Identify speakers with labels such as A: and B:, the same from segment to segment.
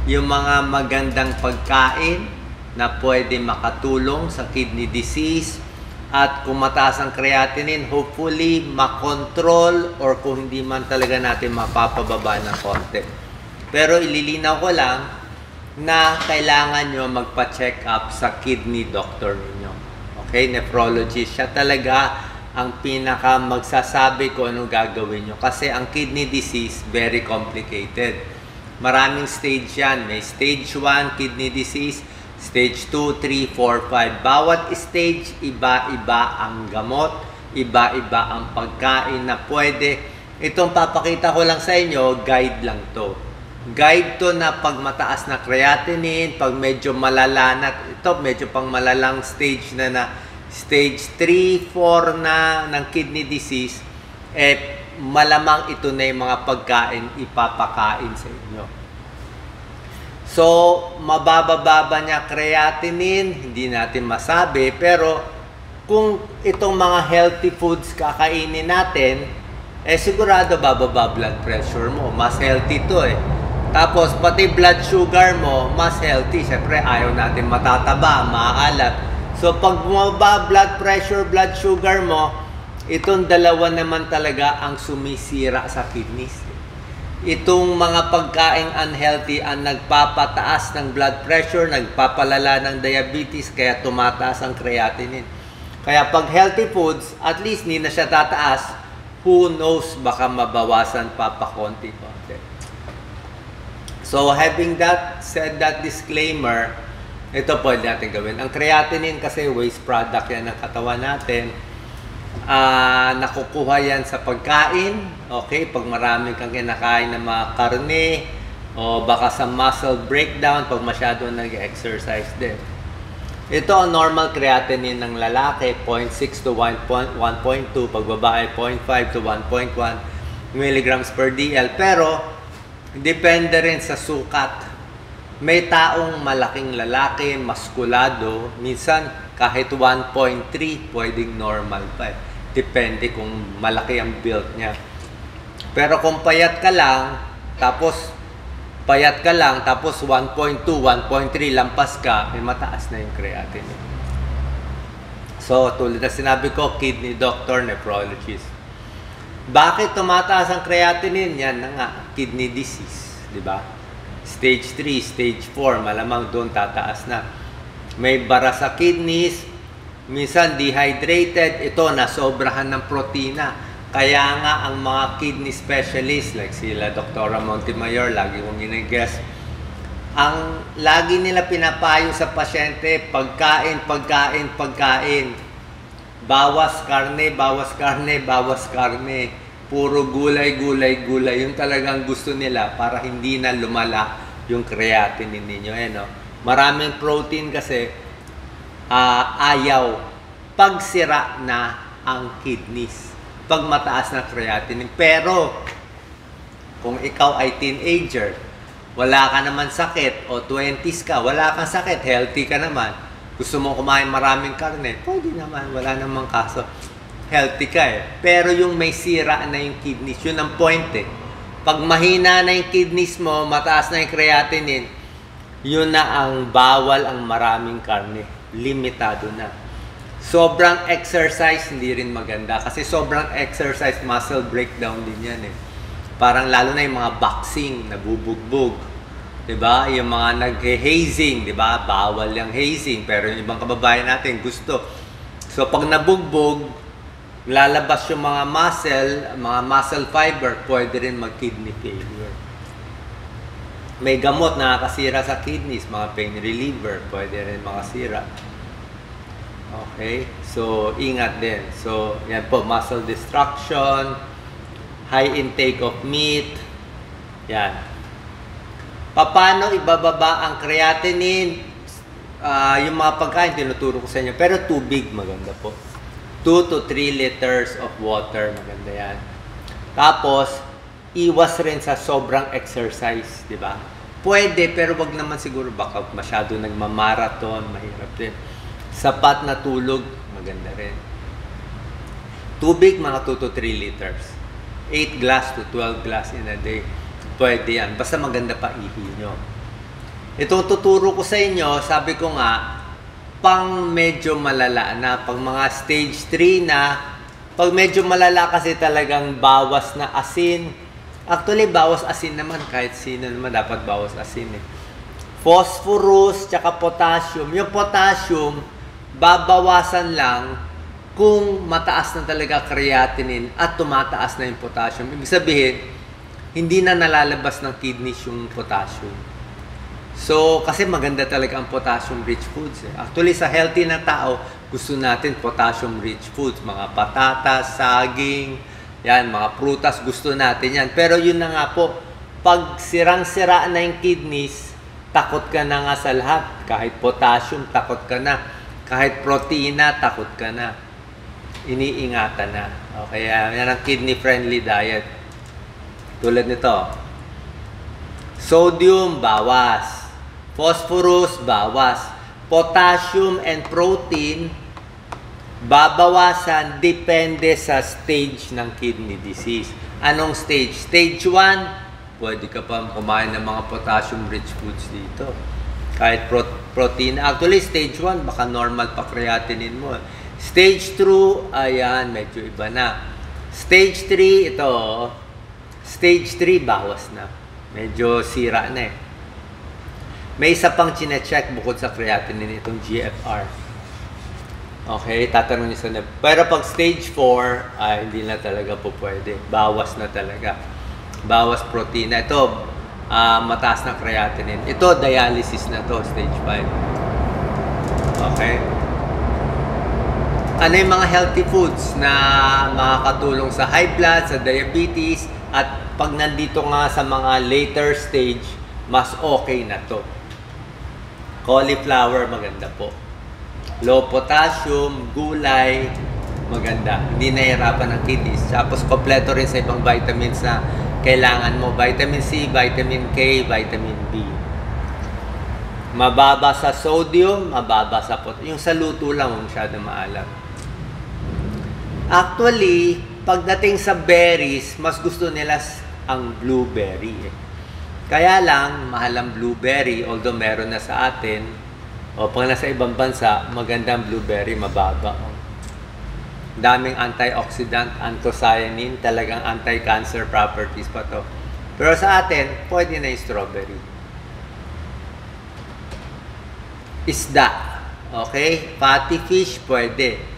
A: yung mga magandang pagkain na pwede makatulong sa kidney disease. At kung mataas ang creatinine, hopefully makontrol, or kung hindi man talaga natin mapapababa ng konti. Pero ililinaw ko lang na kailangan nyo magpa-check up sa kidney doctor ninyo. Okay? Nephrologist. Siya talaga ang pinaka magsasabi kung anong gagawin nyo. Kasi ang kidney disease, very complicated. Maraming stage yan. May stage 1 kidney disease, stage 2, 3, 4, 5. Bawat stage, iba-iba ang gamot, iba-iba ang pagkain na pwede. Itong papakita ko lang sa inyo, guide lang to. Guide to na pag mataas na creatinine, pag medyo malala na, ito medyo pang malalang stage na stage 3, 4 na ng kidney disease, malamang ito na yung mga pagkain ipapakain sa inyo. So, mabababa niya creatinine, hindi natin masabi, pero kung itong mga healthy foods kakainin natin, sigurado bababa blood pressure mo. Mas healthy to Tapos, pati blood sugar mo, mas healthy. Siyempre, ayaw natin matataba, maaalat. So, pag bumaba blood pressure, blood sugar mo, itong dalawa naman talaga ang sumisira sa kidneys. Itong mga pagkaing unhealthy ang nagpapataas ng blood pressure, nagpapalala ng diabetes, kaya tumataas ang creatinine. Kaya pag healthy foods, at least hindi na siya tataas, who knows, baka mabawasan pa konti-konti. So, having said that disclaimer, ito pwede natin gawin. Ang creatinine kasi waste product yan ng katawan natin. Nakukuha yan sa pagkain. Okay? Pag marami kang kinakain ng mga karne, o baka sa muscle breakdown, pag masyado nag-exercise din. Ito ang normal creatinine ng lalaki, 0.6 to 1.2. Pag babae, 0.5 to 1.1 milligrams per DL. Pero, depende rin sa sukat. May taong malaking lalaki, maskulado, minsan kahit 1.3 pwedeng normal pa. Depende kung malaki ang build niya. Pero kung payat ka lang, tapos 1.2, 1.3 lampas ka, may mataas na yung creatinine. So, tulad na sinabi ko, kidney doctor, nephrologist. Bakit tumataas ang creatinine? Yan na nga, kidney disease, di ba? Stage 3, stage 4, malamang doon tataas na. May bara sa kidneys, minsan dehydrated, ito nasobrahan ng protina. Kaya nga ang mga kidney specialists, like sila Dr. Montemayor, lagi kong ginag-guess, ang lagi nila pinapayo sa pasyente, pagkain. Bawas karne. Puro gulay. Yung talagang gusto nila para hindi na lumala yung creatinine ninyo. Maraming protein kasi ayaw pagsira na ang kidneys. Pag mataas na creatinine. Pero, kung ikaw ay teenager, wala ka naman sakit, o 20s ka, wala kang sakit, healthy ka naman, gusto mo kumain maraming karne, pwede naman, wala namang kaso. Healthy ka Pero yung may sira na yung kidneys, yun ang point Pag mahina na yung kidneys mo, mataas na yung creatinine, yun na ang bawal ang maraming karne. Limitado na. Sobrang exercise, hindi rin maganda. Kasi sobrang exercise, muscle breakdown din yan Parang lalo na yung mga boxing, nabubugbog. Diba? Yung mga nag-hazing, diba? Bawal yung hazing, pero yung ibang kababayan natin gusto. So, pag nabugbog, lalabas yung mga muscle fiber, pwede rin mag-kidney failure. May gamot na nakakasira sa kidneys, mga pain reliever, pwede rin makasira. Okay? So, ingat din. So, yan po, muscle destruction, high intake of meat, yan. Paano ibababa ang creatinine? Yung mga pagkain, tinuturo ko sa inyo. Pero tubig, maganda po. 2 to 3 liters of water, maganda yan. Tapos, iwas rin sa sobrang exercise, di ba? Pwede, pero wag naman siguro, baka masyado nagmamarathon, mahirap din. Sapat na tulog, maganda rin. Tubig, mga 2 to 3 liters. 8 glass to 12 glass in a day. Pwede yan. Basta maganda pa ihi nyo. Itong tuturo ko sa inyo, sabi ko nga, pang medyo malala na, pag mga stage 3 na, pag medyo malala kasi talagang bawas na asin. Actually, bawas asin naman, kahit sino naman dapat bawas asin eh. Phosphorus, tsaka potassium. Yung potassium, babawasan lang kung mataas na talaga creatinine at tumataas na yung potassium. Ibig sabihin, hindi na nalalabas ng kidneys yung potassium. So, kasi maganda talaga ang potassium-rich foods. Actually, sa healthy na tao, gusto natin potassium-rich foods. Mga patatas, saging, yan, mga prutas, gusto natin yan. Pero yun na nga po, pag sirang-sira na yung kidneys, takot ka na nga sa lahat. Kahit potassium, takot ka na. Kahit protina, takot ka na. Iniingatan na. Okay, yan ang kidney-friendly diet. Tulad nito. Sodium, bawas. Phosphorus, bawas. Potassium and protein, babawasan depende sa stage ng kidney disease. Anong stage? Stage 1, pwede ka pa kumain ng mga potassium-rich foods dito. Kahit protein. Actually, stage 1, baka normal pa creatinine mo. Stage 2, ayan, medyo iba na. Stage 3, ito. Stage 3, bawas na. Medyo sira na eh. May isa pang chinecheck bukod sa creatinine, itong GFR. Okay, tatanong niyo sa pero pag stage 4, ay hindi na talaga po pwede. Bawas na talaga. Bawas protein. Ito, mataas na creatinine. Ito, dialysis na to, stage 5. Okay. Ano yung mga healthy foods na makakatulong sa high blood, sa diabetes, at pag nandito nga sa mga later stage, mas okay na to. Cauliflower, maganda po. Low potassium, gulay, maganda. Hindi nahihirapan ng kidneys. Tapos, kompleto rin sa ibang vitamins na kailangan mo. Vitamin C, vitamin K, vitamin B. Mababa sa sodium, mababa sa potassium. Yung sa luto lang, masyado maalam. Actually, pagdating sa berries, mas gusto nila ang blueberry. Kaya lang, mahal ang blueberry, although meron na sa atin, o pag nasa ibang bansa, magandang blueberry, mababa. Daming antioxidant, anthocyanin, talagang anti-cancer properties pa to. Pero sa atin, pwede na yung strawberry. Isda, okay? Fatty fish, pwede.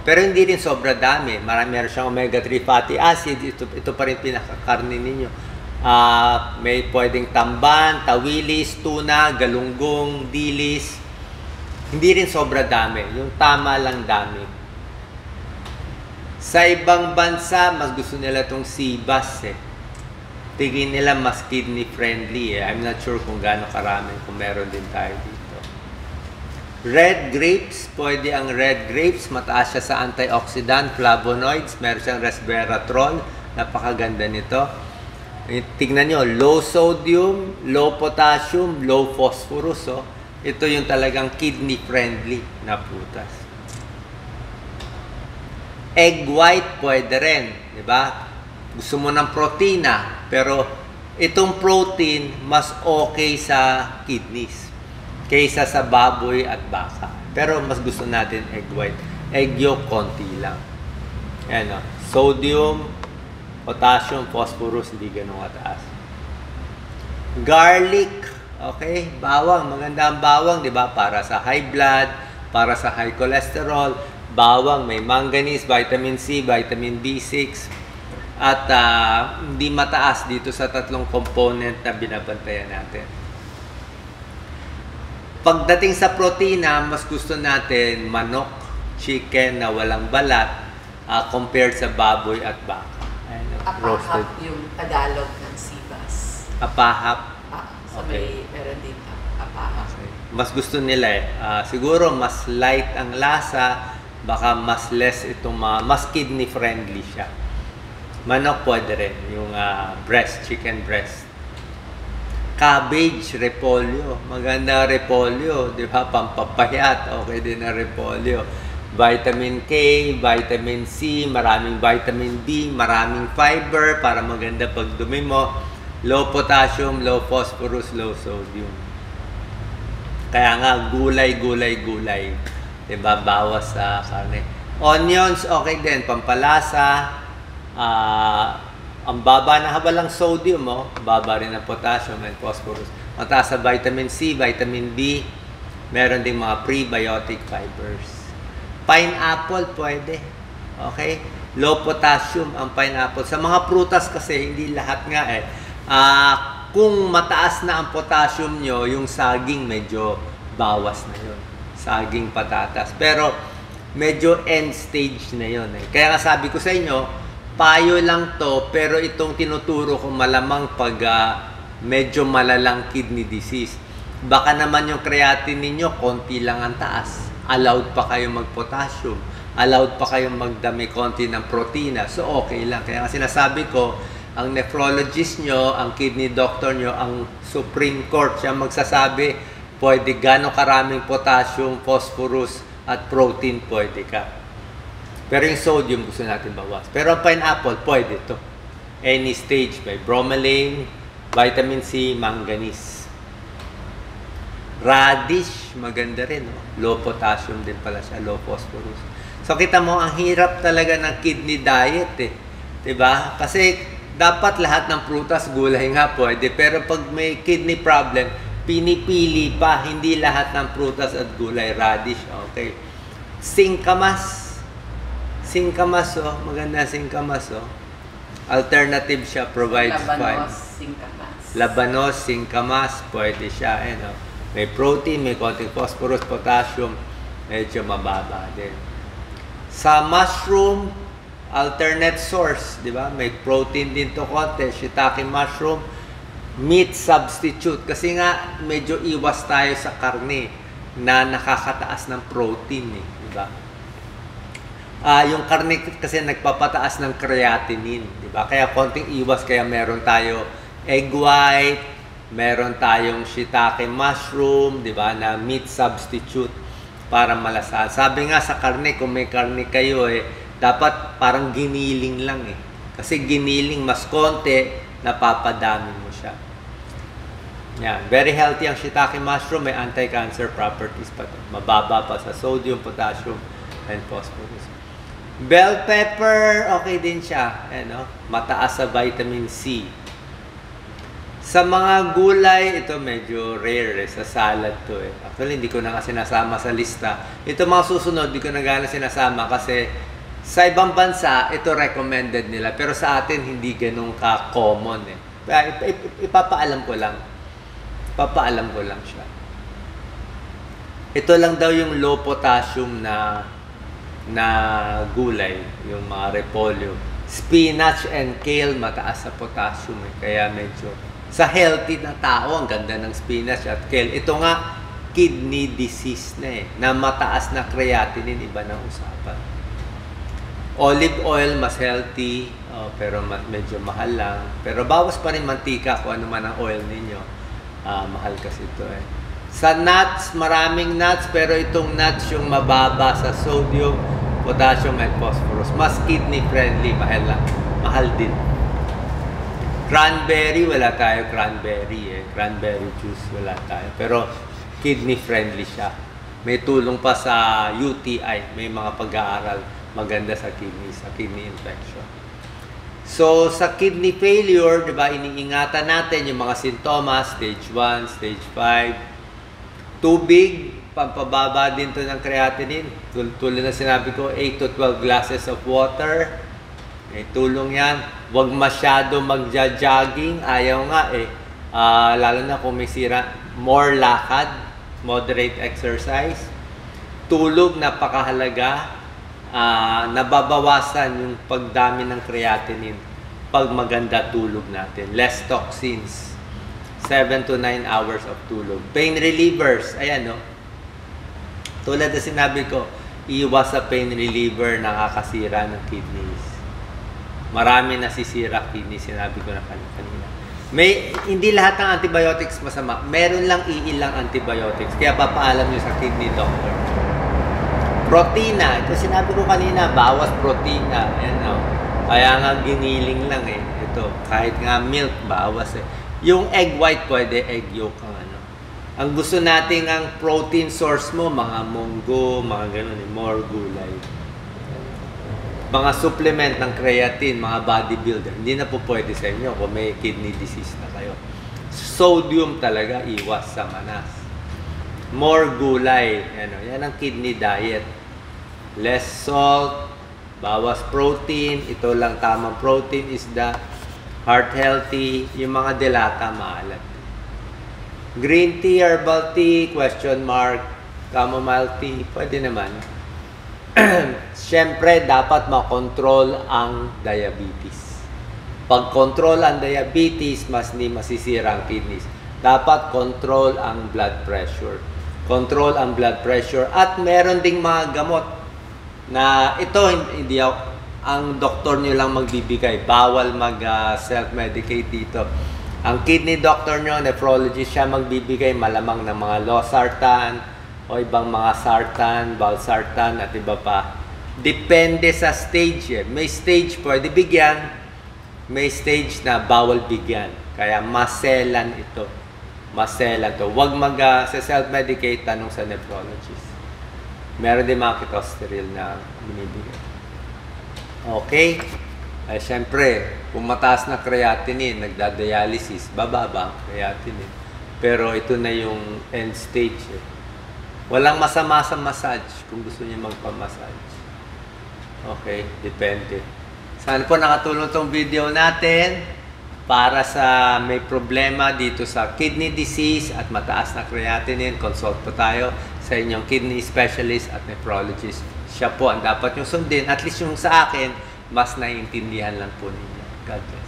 A: Pero hindi rin sobra dami. Meron siyang omega-3 fatty acid. Ito pa rin pinakakarni ninyo. May pwedeng tamban, tawilis, tuna, galunggong, dilis. Hindi rin sobra dami. Yung tama lang dami. Sa ibang bansa, mas gusto nila itong sea bass eh. Tingin nila mas kidney friendly eh. I'm not sure kung gaano karami, kung meron din tayo dito. Red grapes, pwede ang red grapes. Mataas siya sa antioxidant, flavonoids. Meron siyang resveratrol. Napakaganda nito. Tignan nyo, low sodium, low potassium, low phosphorus. Oh. Ito yung talagang kidney-friendly na prutas. Egg white, pwede rin. Diba? Gusto mo ng protina, pero itong protein, mas okay sa kidneys kaysa sa baboy at baka. Pero mas gusto natin egg white. Egg yolk, konti lang. Ayan, oh. Sodium, potassium, phosphorus, hindi ganun kataas. Garlic, okay? Bawang, maganda ang bawang, di ba? Para sa high blood, para sa high cholesterol. Bawang, may manganese, vitamin C, vitamin B6. At hindi mataas dito sa tatlong component na binabantayan natin. Pagdating sa protina, mas gusto natin manok, chicken na walang balat compared sa baboy at baka.
B: Apahap yung Tagalog ng sibas.
A: Apahap?
B: So okay. Meron din apahap.
A: Okay. Mas gusto nila eh. Siguro mas light ang lasa, baka mas less itong mas kidney friendly siya. Manok pwede rin, yung breast, chicken breast. Cabbage, repolyo. Maganda repolyo, di ba? Pampapayat, okay din ang repolyo. Vitamin K, vitamin C, maraming vitamin D, maraming fiber para maganda pagdumi mo. Low potassium, low phosphorus, low sodium. Kaya nga, gulay. Diba? Bawas sa karne. Onions, okay din. Pampalasa. Ang baba na habalang sodium, baba rin ng potassium and phosphorus. Mataas sa vitamin C, vitamin B. Meron ding mga prebiotic fibers. Pineapple, pwede. Okay? Low potassium ang pineapple. Sa mga prutas kasi, hindi lahat nga kung mataas na ang potassium nyo, yung saging medyo bawas na yun. Saging patatas. Pero, medyo end stage na yun. Kaya nga sabi ko sa inyo, payo lang to, pero itong tinuturo ko malamang pag medyo malalang kidney disease. Baka naman yung creatinine ninyo, konti lang ang taas. Allowed pa kayong mag-potassium. Allowed pa kayong magdami konti ng protina. So, okay lang. Kaya nga sinasabi ko, ang nephrologist nyo, ang kidney doctor nyo, ang Supreme Court, siya magsasabi, pwede gano'ng karaming potassium, phosphorus, at protein, pwede ka. Pero yung sodium, gusto natin bawas. Pero ang pineapple, pwede to. Any stage, may bromelain, vitamin C, manganese. Radish, maganda rin. Low potassium din pala siya, low phosphorus. So, kita mo, ang hirap talaga ng kidney diet Diba? Kasi, dapat lahat ng prutas, gulay nga pwede. Pero pag may kidney problem, pinipili pa, hindi lahat ng prutas at gulay. Radish, okay. Singkamas. Singkamas, maganda singkamas, Alternative siya, provides
B: Labanos,
A: fiber.
B: singkamas.
A: Labanos, singkamas, pwede siya. May protein, may konting phosphorus, potassium, medyo mababa din. Sa mushroom, alternate source, di ba? May protein din to konti, shiitake mushroom, meat substitute. Kasi nga, medyo iwas tayo sa karne na nakakataas ng protein, di ba? Yung karne kasi nagpapataas ng creatinine, di ba? Kaya konting iwas, kaya meron tayo egg white, meron tayong shiitake mushroom, di ba, na meat substitute para malasahan. Sabi nga sa karne, kung may karne kayo, dapat parang giniling lang Kasi giniling mas konti, napapadami mo siya. Yan. Very healthy ang shiitake mushroom, may anti-cancer properties pa to. Mababa pa sa sodium, potassium, and phosphorus. Bell pepper, okay din siya. Mataas sa vitamin C. Sa mga gulay, ito medyo rare sa salad to Actually, hindi ko na kasi sinasama sa lista. Ito mga susunod, hindi ko na gana sinasama kasi sa ibang bansa, ito recommended nila. Pero sa atin, hindi ganun ka-common Ipapaalam ko lang. Papaalam ko lang siya. Ito lang daw yung low potassium na gulay, yung mga repolyo. Spinach and kale, mataas sa potassium Kaya medyo sa healthy na tao, ang ganda ng spinach at kale. Ito nga, kidney disease na mataas na creatinine, iba na usapan. Olive oil, mas healthy, pero medyo mahal lang. Pero bawas pa rin mantika kung ano man ang oil ninyo. Mahal kasi ito Sa nuts, maraming nuts, pero itong nuts yung mababa sa sodium, potassium, and phosphorus. Mas kidney friendly, mahal din. Cranberry, wala tayo cranberry Cranberry juice, wala tayo. Pero kidney friendly siya. May tulong pa sa UTI. May mga pag-aaral maganda sa kidney infection. So, sa kidney failure, di ba, iniingatan natin yung mga sintomas, stage 1, stage 5. Tubig, pampababa din to ng creatinine. Tulad na sinabi ko, 8 to 12 glasses of water. May tulong yan. Huwag masyado magja-jogging. Ayaw nga lalo na kung may sira. More lakad. Moderate exercise. Tulog, napakahalaga. Nababawasan yung pagdami ng creatinine pag maganda tulog natin. Less toxins. 7 to 9 hours of tulog. Pain relievers. Ayan, tulad na sinabi ko, iwas sa pain reliever, nakakasira ng kidneys. Marami nasisira kidney, sinabi ko na kanina. Hindi lahat ng antibiotics masama. Meron lang iilang antibiotics. Kaya papaalam nyo sa kidney doctor. Protina. Ito sinabi ko kanina, bawas protina. Ayan, kaya nga giniling lang Ito, kahit nga milk, bawas Yung egg white, pwede egg yolk ang Ang gusto nating ang protein source mo, mga munggo, mga ganun, more gulay. Mga supplement ng creatine, mga bodybuilder, hindi na po pwede sa inyo kung may kidney disease na kayo. Sodium talaga, iwas sa manas. More gulay, yan ang kidney diet. Less salt, bawas protein, ito lang tamang protein, isda, heart healthy, yung mga delata maalat. Green tea, herbal tea, question mark, chamomile tea, pwede naman. Siyempre, dapat makontrol ang diabetes. Pag control ang diabetes, mas hindi masisira ang kidneys. Dapat control ang blood pressure. Control ang blood pressure. At meron ding mga gamot na ito, hindi ang doktor nyo lang magbibigay. Bawal mag-self-medicate dito. Ang kidney doctor nyo, nephrologist, siya magbibigay malamang ng mga losartan, o ibang mga sartan, valsartan at iba pa. Depende sa stage. May stage pwede bigyan, may stage na bawal bigyan. Kaya maselan ito. Maselan to. Huwag mag-self-medicate, tanong sa nephrologist. Meron din mga ketosteril na binibigyan. Okay? Ay, syempre, kung mataas na creatinine, nagda-dialysis, bababa ang creatinine. Pero ito na yung end stage. Walang masama sa massage kung gusto niyo magpa-massage. Okay, depende. Sana po nakatulong tong video natin para sa may problema dito sa kidney disease at mataas na creatinine. Consult po tayo sa inyong kidney specialist at nephrologist. Siya po ang dapat yung sundin. At least yung sa akin, mas naiintindihan lang po ninyo. God bless.